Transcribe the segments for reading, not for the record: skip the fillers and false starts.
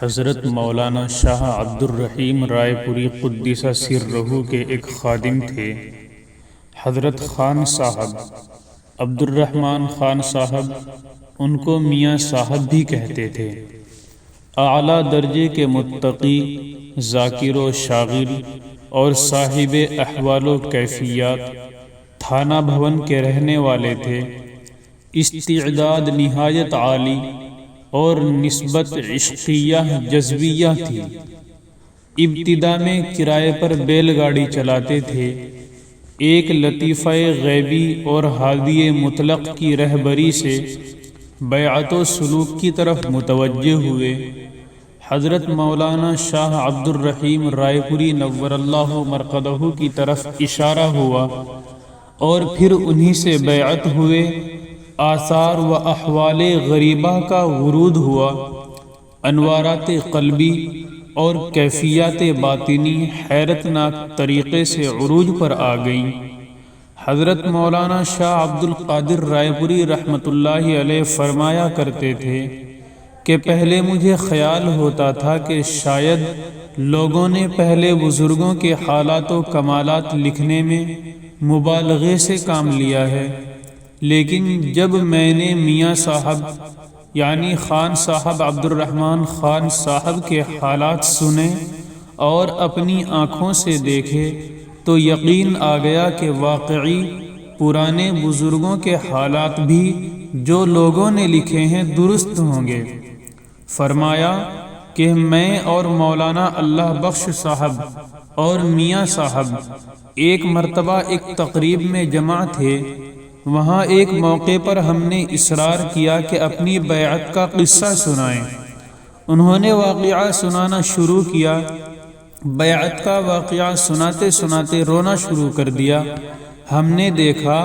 حضرت مولانا شاہ عبد الرحیم رائے پوری قدس سرہ کے ایک خادم تھے۔ حضرت خان صاحب عبد الرحمن خان صاحب، ان کو میاں صاحب بھی کہتے تھے، اعلیٰ درجے کے متقی، ذاکر و شاغل اور صاحب احوال و کیفیات، تھانہ بھون کے رہنے والے تھے۔ استعداد نہایت عالی اور نسبت عشقیہ جذبیہ تھی۔ ابتدا میں کرائے پر بیل گاڑی چلاتے تھے۔ ایک لطیفہ غیبی اور ہادی مطلق کی رہبری سے بیعت و سلوک کی طرف متوجہ ہوئے۔ حضرت مولانا شاہ عبد الرحیم رائے پوری نور اللہ مرقدہ کی طرف اشارہ ہوا اور پھر انہی سے بیعت ہوئے۔ آثار و احوال غریبہ کا ورود ہوا۔ انوارات قلبی اور کیفیات باطنی حیرت ناک طریقے سے عروج پر آ گئیں۔ حضرت مولانا شاہ عبد القادر رائے پوری رحمۃ اللہ علیہ فرمایا کرتے تھے کہ پہلے مجھے خیال ہوتا تھا کہ شاید لوگوں نے پہلے بزرگوں کے حالات و کمالات لکھنے میں مبالغے سے کام لیا ہے، لیکن جب میں نے میاں صاحب یعنی خان صاحب عبد الرحمن خان صاحب کے حالات سنے اور اپنی آنکھوں سے دیکھے تو یقین آ گیا کہ واقعی پرانے بزرگوں کے حالات بھی جو لوگوں نے لکھے ہیں درست ہوں گے۔ فرمایا کہ میں اور مولانا اللہ بخش صاحب اور میاں صاحب ایک مرتبہ ایک تقریب میں جمع تھے۔ وہاں ایک موقع پر ہم نے اصرار کیا کہ اپنی بیعت کا قصہ سنائیں۔ انہوں نے واقعہ سنانا شروع کیا۔ بیعت کا واقعہ سناتے سناتے رونا شروع کر دیا۔ ہم نے دیکھا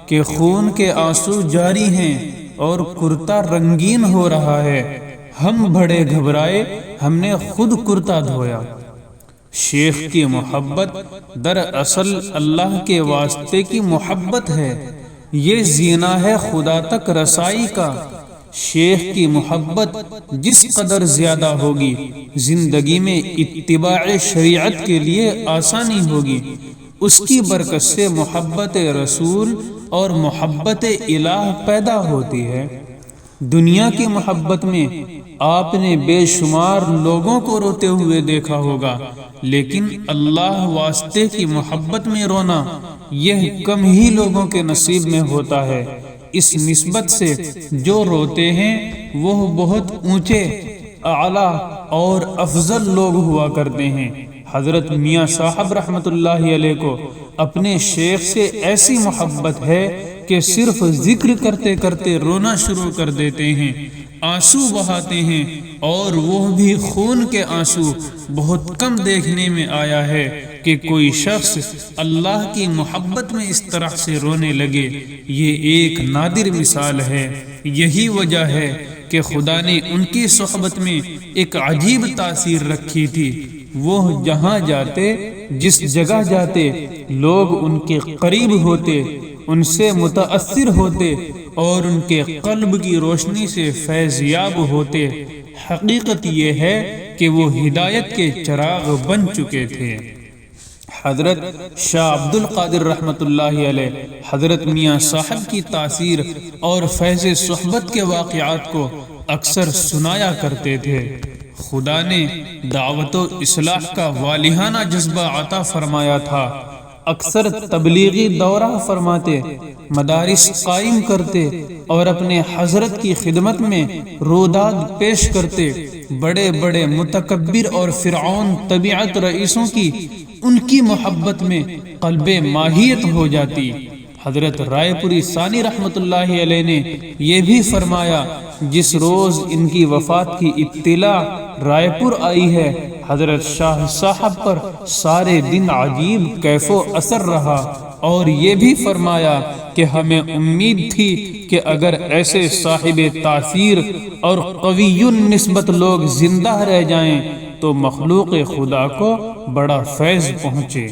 کہ خون کے آنسو جاری ہیں اور کرتا رنگین ہو رہا ہے۔ ہم بڑے گھبرائے، ہم نے خود کرتا دھویا۔ شیخ کی محبت دراصل اللہ کے واسطے کی محبت ہے، یہ زینہ ہے خدا تک رسائی کا۔ شیخ کی محبت جس قدر زیادہ ہوگی، زندگی میں اتباع شریعت کے لیے آسانی ہوگی۔ اس کی برکت سے محبت رسول اور محبت الہ پیدا ہوتی ہے۔ دنیا کی محبت میں آپ نے بے شمار لوگوں کو روتے ہوئے دیکھا ہوگا، لیکن اللہ واسطے کی محبت میں رونا یہ کم ہی لوگوں کے نصیب میں ہوتا ہے۔ اس نسبت سے جو روتے ہیں وہ بہت اونچے، اعلیٰ اور افضل لوگ ہوا کرتے ہیں۔ حضرت میاں صاحب رحمۃ اللہ علیہ کو اپنے شیخ سے ایسی محبت ہے کہ صرف ذکر کرتے کرتے رونا شروع کر دیتے ہیں، آنسو بہاتے ہیں، اور وہ بھی خون کے آنسو۔ بہت کم دیکھنے میں آیا ہے کہ کوئی شخص اللہ کی محبت میں اس طرح سے رونے لگے، یہ ایک نادر مثال ہے۔ یہی وجہ ہے کہ خدا نے ان کی صحبت میں ایک عجیب تاثیر رکھی تھی۔ وہ جہاں جاتے، جس جگہ جاتے، لوگ ان کے قریب ہوتے، ان سے متاثر ہوتے اور ان کے قلب کی روشنی سے فیض یاب ہوتے۔ حقیقت یہ ہے کہ وہ ہدایت کے چراغ بن چکے تھے۔ حضرت شاہ عبد القادر رحمۃ اللہ علیہ حضرت میاں صاحب کی تاثیر اور فیض صحبت کے واقعات کو اکثر سنایا کرتے تھے۔ خدا نے دعوت و اصلاح کا والہانہ جذبہ عطا فرمایا تھا۔ اکثر تبلیغی دورہ فرماتے، مدارس قائم کرتے اور اپنے حضرت کی خدمت میں روداد پیش کرتے۔ بڑے بڑے متکبر اور فرعون طبیعت رئیسوں کی ان کی محبت میں قلب ماہیت ہو جاتی۔ حضرت رائے پوری ثانی رحمۃ اللہ علیہ نے یہ بھی فرمایا، جس روز ان کی وفات کی اطلاع رائے پور آئی ہے، حضرت شاہ صاحب پر سارے دن عجیب کیف و اثر رہا، اور یہ بھی فرمایا کہ ہمیں امید تھی کہ اگر ایسے صاحب تاثیر اور قوی نسبت لوگ زندہ رہ جائیں تو مخلوق خدا کو بڑا فیض پہنچے۔